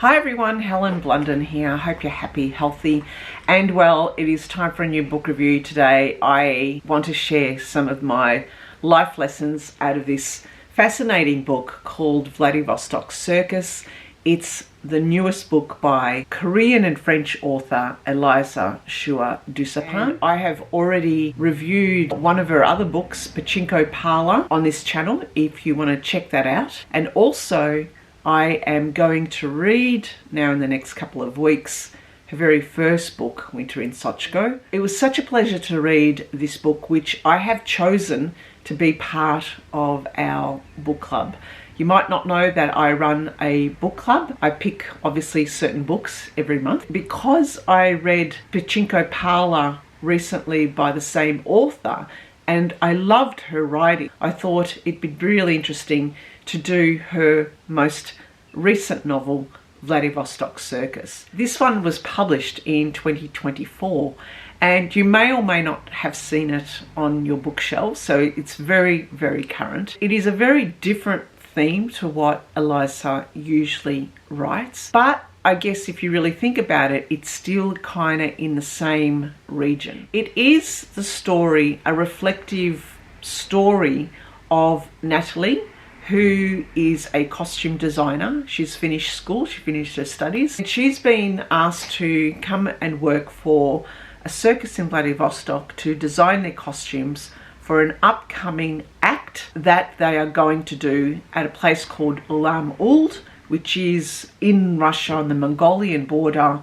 Hi everyone, Helen Blunden here. I hope you're happy, healthy and well. It is time for a new book review today. I want to share some of my life lessons out of this fascinating book called Vladivostok Circus. It's the newest book by Korean and French author Elisa Shua Dusapin. I have already reviewed one of her other books, Pachinko Parlor, on this channel if you want to check that out. And also I am going to read now in the next couple of weeks her very first book, Winter in Sokcho. It was such a pleasure to read this book, which I have chosen to be part of our book club. You might not know that I run a book club. I pick obviously certain books every month. Because I read Pachinko Parlor recently by the same author and I loved her writing, I thought it'd be really interesting to do her most recent novel, Vladivostok Circus. This one was published in 2024 and you may or may not have seen it on your bookshelf, so it's very, very current. It is a very different theme to what Elisa usually writes, but I guess if you really think about it, it's still kind of in the same region. It is the story, a reflective story of Natalie, who is a costume designer. She's finished school, she finished her studies, and she's been asked to come and work for a circus in Vladivostok to design their costumes for an upcoming act that they are going to do at a place called Ulam-Uld, which is in Russia on the Mongolian border,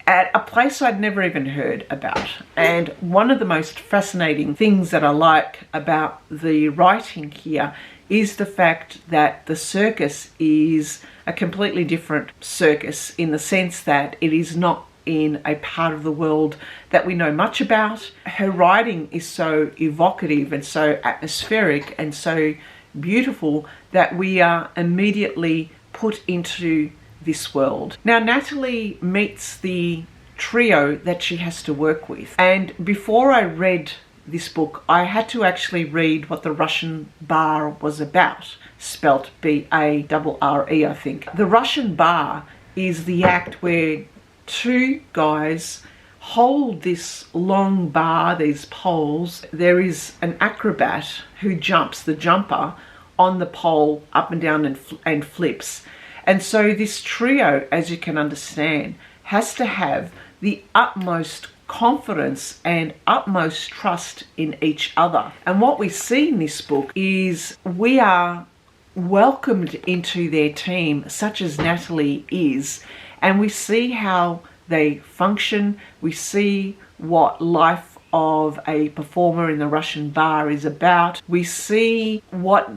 at a place I'd never even heard about. And one of the most fascinating things that I like about the writing here is the fact that the circus is a completely different circus in the sense that it is not in a part of the world that we know much about. Her writing is so evocative and so atmospheric and so beautiful that we are immediately put into this world. Now, Natalie meets the trio that she has to work with, and before I read this book, I had to actually read what the Russian bar was about, spelt B-A-R-R-E, I think. The Russian bar is the act where two guys hold this long bar, these poles. There is an acrobat who jumps, the jumper, on the pole up and down and flips. And so this trio, as you can understand, has to have the utmost confidence and utmost trust in each other. And what we see in this book is we are welcomed into their team, such as Natalie is, and we see how they function. We see what life of a performer in the Russian bar is about. We see what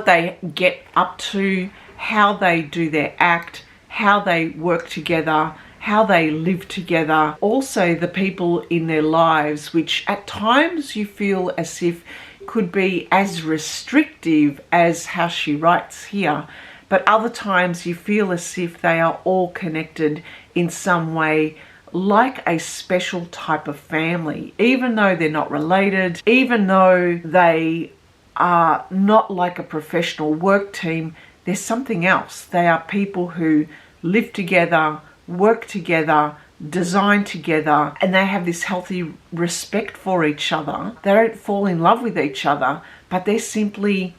they get up to, how they do their act, how they work together, how they live together. Also the people in their lives, which at times you feel as if could be as restrictive as how she writes here, but other times you feel as if they are all connected in some way, like a special type of family, even though they're not related, even though they are not like a professional work team. There's something else. They are people who live together, work together, design together, and they have this healthy respect for each other. They don't fall in love with each other, but they're simply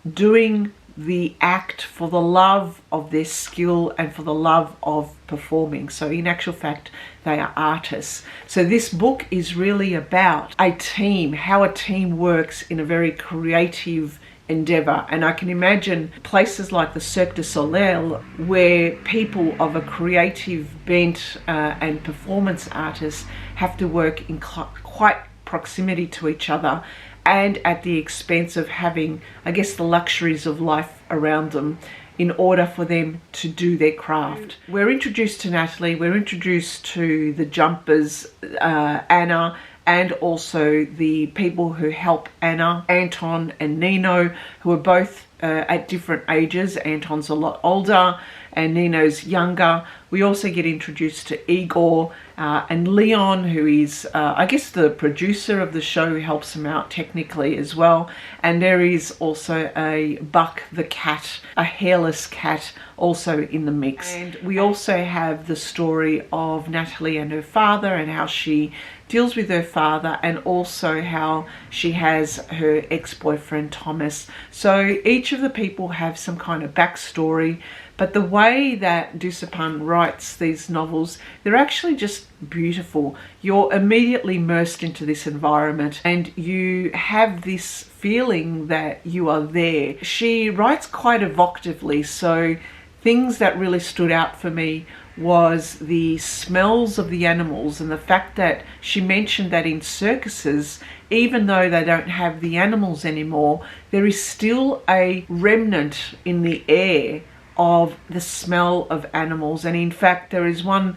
doing the act for the love of their skill and for the love of performing. So in actual fact, they are artists. So this book is really about a team, how a team works in a very creative endeavor. And I can imagine places like the Cirque du Soleil, where people of a creative bent and performance artists have to work in quite proximity to each other, and at the expense of having, I guess, the luxuries of life around them in order for them to do their craft. We're introduced to Natalie, we're introduced to the jumpers, Anna, and also the people who help Anna, Anton and Nino, who are both at different ages. Anton's a lot older and Nino's younger. We also get introduced to Igor and Leon, who is, I guess, the producer of the show, who helps him out technically as well. And there is also a Buck the cat, a hairless cat, also in the mix. And we also have the story of Natalie and her father, and how she deals with her father, and also how she has her ex-boyfriend Thomas. So each of the people have some kind of backstory, but the way that Dusapin writes these novels, they're actually just beautiful. You're immediately immersed into this environment and you have this feeling that you are there. She writes quite evocatively, so things that really stood out for me was the smells of the animals, and the fact that she mentioned that in circuses, even though they don't have the animals anymore, there is still a remnant in the air of the smell of animals. And in fact, there is one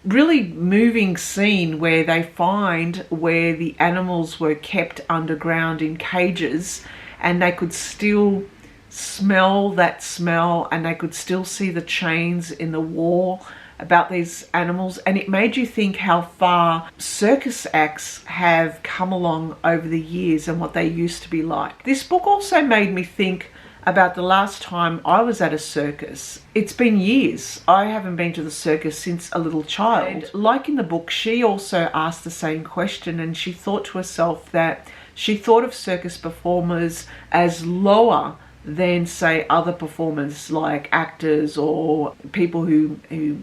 really moving scene where they find where the animals were kept underground in cages, and they could still smell that smell, and they could still see the chains in the wall about these animals. And it made you think how far circus acts have come along over the years and what they used to be like. This book also made me think about the last time I was at a circus. It's been years. I haven't been to the circus since a little child. And like in the book, she also asked the same question, and she thought to herself that she thought of circus performers as lower than, say, other performers like actors or people who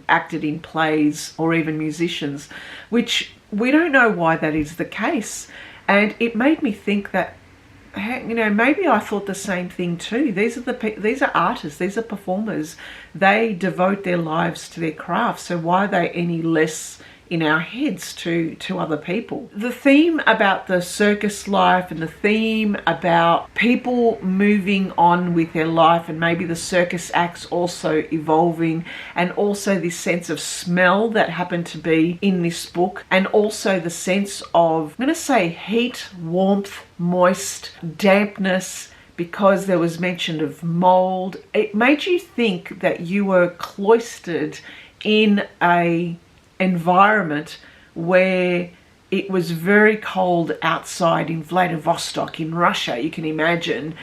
acted in plays, or even musicians, which we don't know why that is the case. And it made me think that, you know, maybe I thought the same thing too. These are artists, these are performers. They devote their lives to their craft, so why are they any less in our heads to other people? The theme about the circus life, and the theme about people moving on with their life, and maybe the circus acts also evolving, and also this sense of smell that happened to be in this book, and also the sense of, I'm going to say, heat, warmth, moist, dampness, because there was mention of mold. It made you think that you were cloistered in a environment where it was very cold outside in Vladivostok in Russia, you can imagine,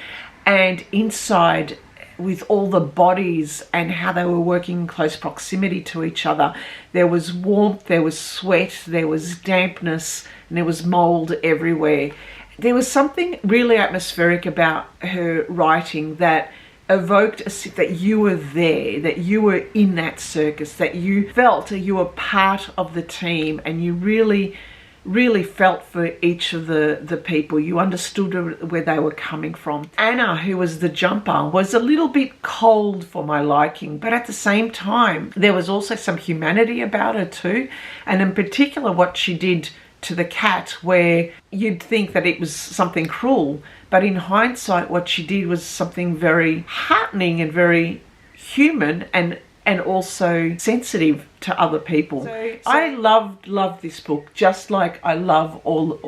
and inside with all the bodies and how they were working in close proximity to each other, there was warmth, there was sweat, there was dampness, and there was mold everywhere. There was something really atmospheric about her writing that evoked that you were there, that you were in that circus, that you felt you were part of the team, and you really felt for each of the people. You understood where they were coming from. Anna, who was the jumper, was a little bit cold for my liking, but at the same time there was also some humanity about her too, and in particular what she did to the cat, where you'd think that it was something cruel, but in hindsight what she did was something very heartening and very human, and also sensitive to other people. So I loved this book, just like I love all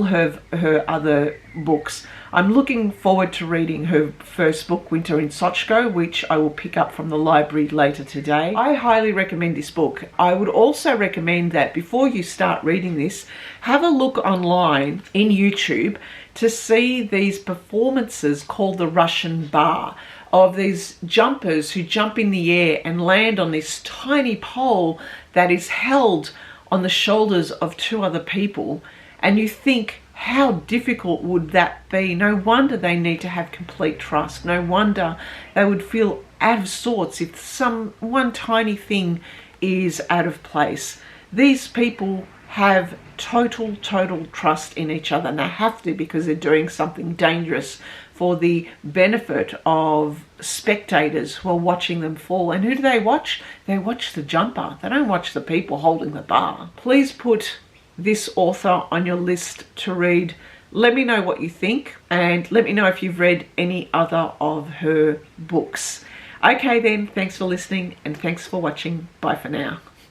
her other books. I'm looking forward to reading her first book, Winter in Sokcho, which I will pick up from the library later today. I highly recommend this book. I would also recommend that before you start reading this, have a look online in YouTube to see these performances called the Russian Bar, of these jumpers who jump in the air and land on this tiny pole that is held on the shoulders of two other people. And you think, how difficult would that be? No wonder they need to have complete trust. No wonder they would feel out of sorts if one tiny thing is out of place. These people have total trust in each other, and they have to, because they're doing something dangerous for the benefit of spectators who are watching them fall. And who do they watch? They watch the jumper. They don't watch the people holding the bar. Please put this author on your list to read. Let me know what you think, and let me know if you've read any other of her books. Okay then, thanks for listening and thanks for watching. Bye for now.